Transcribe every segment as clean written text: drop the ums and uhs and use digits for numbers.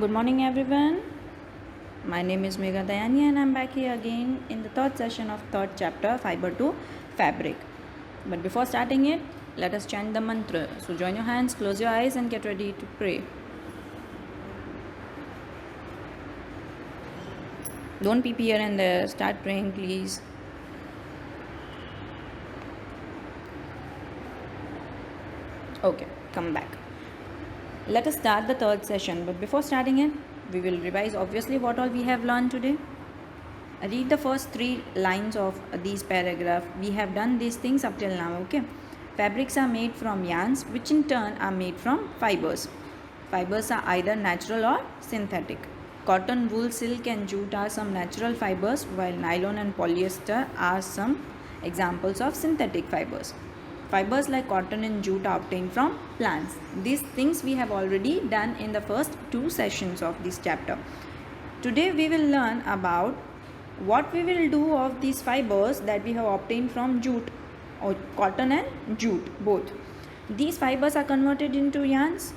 Good morning, everyone. My name is Megha Dayani, and I'm back here again in the third session of third chapter, Fiber to Fabric. But before starting it, let us chant the mantra. So join your hands, close your eyes, and get ready to pray. Don't peep here and there. Start praying, please. Okay, come back. Let us start the third session, but before starting it, we will revise obviously what all we have learned today. Read the first 3 lines of these paragraph. We have done these things up till now, okay? Fabrics are made from yarns, which in turn are made from fibers. Fibers are either natural or synthetic. Cotton, wool, silk and jute are some natural fibers, while nylon and polyester are some examples of synthetic fibers. Fibers like cotton and jute are obtained from plants. These things we have already done in the first 2 sessions of this chapter. Today we will learn about what we will do of these fibers that we have obtained from jute or cotton and jute both. These fibers are converted into yarns.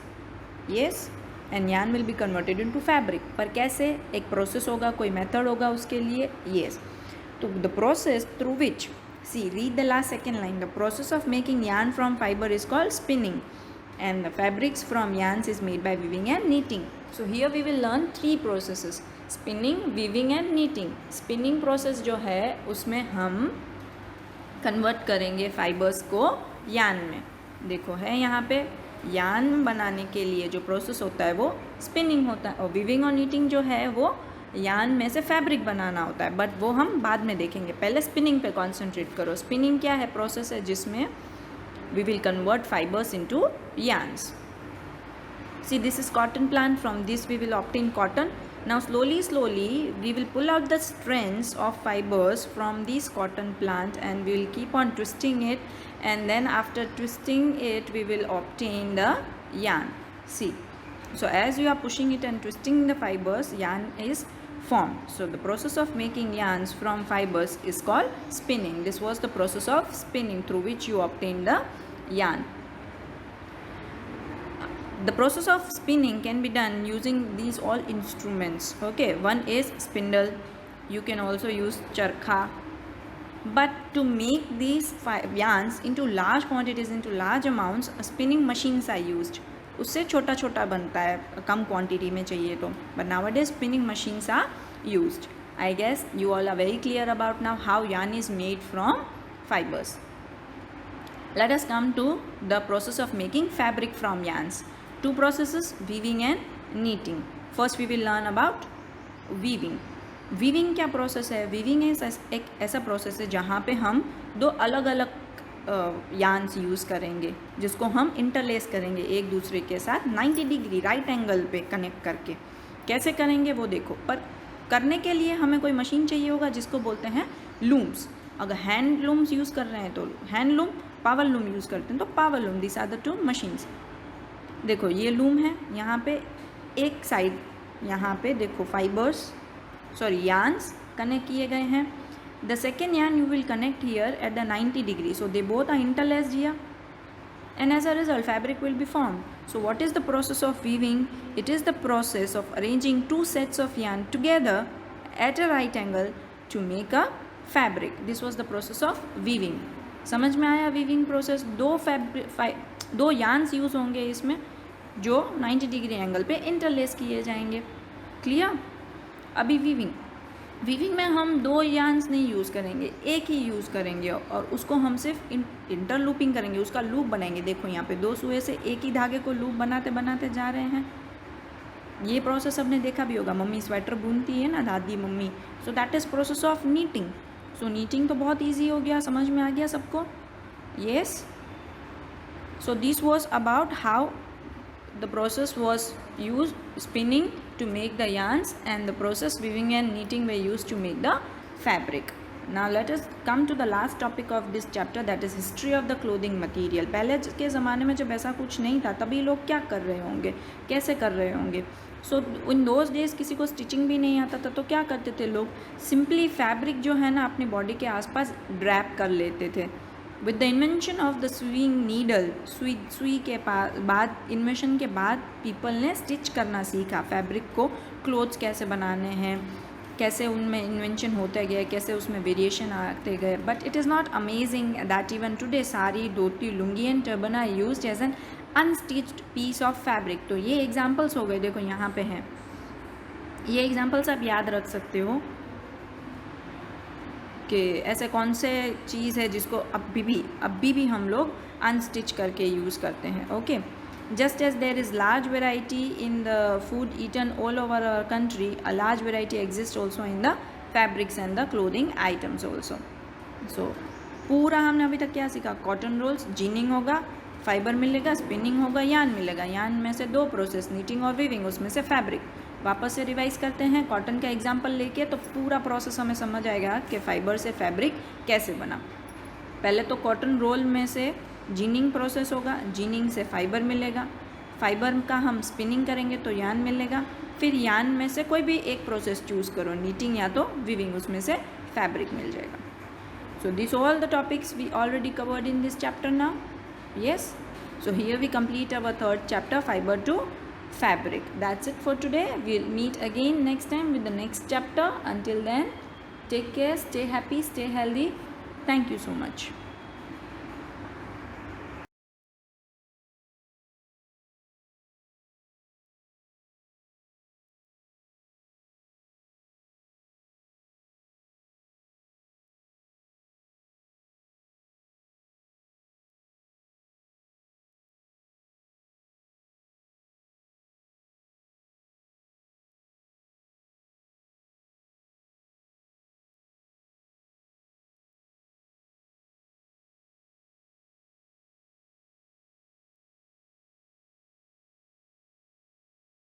Yes, and yarn will be converted into fabric. पर कैसे? एक process होगा, कोई method होगा उसके लिए. Yes. तो the process through which, see, read the last second line. The process of making yarn from fiber is called spinning, and the fabrics from yarns is made by weaving and knitting. So here we will learn 3 processes: spinning, weaving and knitting. Spinning process जो है उसमें हम convert करेंगे fibers को yarn में. देखो है यहाँ पे yarn बनाने के लिए जो process होता है वो spinning होता है, और weaving और knitting जो है वो यार्न में से फैब्रिक बनाना होता है, बट वो हम बाद में देखेंगे. पहले स्पिनिंग पे कॉन्सेंट्रेट करो. स्पिनिंग क्या है? प्रोसेस है जिसमें we will convert fibres into yarns. See, this is cotton plant. From this we will obtain cotton. Now slowly we will pull out the strands of fibers from this cotton plant and we will keep on twisting it, and then after twisting it we will obtain the yarn. See, so as you are pushing it and twisting the fibers, yarn is formed. So the process of making yarns from fibers is called spinning. This was the process of spinning through which you obtain the yarn. The process of spinning can be done using these all instruments. Okay, one is spindle. You can also use charkha. But to make these yarns into large quantities, into large amounts, spinning machines are used. उससे छोटा छोटा बनता है, कम quantity में चाहिए तो. But nowadays spinning machines are used. I guess you all are very clear about now how yarn is made from fibers. Let us come to the process of making fabric from yarns. 2 processes, weaving and knitting. First we will learn about weaving. Weaving क्या process है? Weaving एक ऐसा process है जहाँ पे हम 2 अलग अलग यार्न्स यूज़ करेंगे जिसको हम इंटरलेस करेंगे एक दूसरे के साथ 90 डिग्री राइट एंगल पे कनेक्ट करके. कैसे करेंगे वो देखो. पर करने के लिए हमें कोई मशीन चाहिए होगा जिसको बोलते हैं लूम्स. अगर हैंड लूम्स यूज़ कर रहे हैं तो hand loom, power loom use करते हैं तो power loom. This are the 2 machines. देखो ये लूम है, यहाँ पे एक साइड यहाँ पे देखो फाइबर्स यार्न्स कनेक्ट किए गए हैं. The second yarn you will connect here at the 90 degree. So they both are interlaced here, and as a result fabric will be formed. So what is the process of weaving? It is the process of arranging 2 sets of yarn together at a right angle to make a fabric. This was the process of weaving. समझ में आया weaving process? 2 yarns use होंगे इसमें जो 90 degree angle पे interlace किए जाएंगे. Clear? अभी वीविंग में हम 2 यार्न्स नहीं यूज़ करेंगे, एक ही यूज़ करेंगे और उसको हम सिर्फ इंटरलूपिंग करेंगे, उसका लूप बनाएंगे. देखो यहाँ पे 2 सुई से एक ही धागे को लूप बनाते बनाते जा रहे हैं. ये प्रोसेस आपने देखा भी होगा, मम्मी स्वेटर बुनती है ना, दादी mummy. So that is process of knitting. So knitting तो बहुत ईजी हो गया, समझ में आ गया सबको? Yes. So this was about how the process was used, spinning to make the yarns, and the process weaving and knitting were used to make the fabric. Now let us come to the last topic of this chapter, that is history of the clothing material. पहले के ज़माने में जब ऐसा कुछ नहीं था तभी लोग क्या कर रहे होंगे, कैसे कर रहे होंगे? सो इन दोज डेज किसी को स्टिचिंग भी नहीं आता था तो क्या करते थे लोग? सिंपली फैब्रिक जो है ना अपनी बॉडी के आसपास ड्रैप कर लेते थे. With the invention of the sewing needle, सुई के बाद इन्वेंशन के बाद पीपल ने स्टिच करना सीखा, फैब्रिक को क्लोथ्स कैसे बनाने हैं, कैसे उनमें इन्वेंशन होते गए, कैसे उसमें वेरिएशन आते गए. But it is not amazing that even today sari, dhoti, lungi and turban are used as an unstitched piece of fabric. तो ये एग्जाम्पल्स हो गए, देखो यहाँ पे हैं ये एग्जाम्पल्स, आप याद रख सकते हो कि ऐसे कौन से चीज़ है जिसको अभी भी हम लोग अनस्टिच करके यूज़ करते हैं. Okay, just as there is large variety in the food eaten all over our country, a large variety exist also in the fabrics and the clothing items also. So पूरा हमने अभी तक क्या सीखा? Cotton rolls, ginning होगा, fibre मिलेगा, spinning होगा, yarn मिलेगा. यान में से दो प्रोसेस, नीटिंग और वीविंग, उसमें से फैब्रिक. वापस से रिवाइज करते हैं कॉटन का एग्जाम्पल लेके, तो पूरा प्रोसेस हमें समझ आएगा कि फाइबर से फैब्रिक कैसे बना. पहले तो कॉटन रोल में से जीनिंग प्रोसेस होगा, जीनिंग से फाइबर मिलेगा, फाइबर का हम स्पिनिंग करेंगे तो यान मिलेगा, फिर यान में से कोई भी एक प्रोसेस चूज़ करो, नीटिंग या तो वीविंग, उसमें से फैब्रिक मिल जाएगा. So these all the topics we already covered in this chapter now. Yes, so here we complete our third chapter, fiber to fabric. That's it for today. We'll meet again next time with the next chapter. Until then, take care, stay happy, stay healthy. Thank you so much.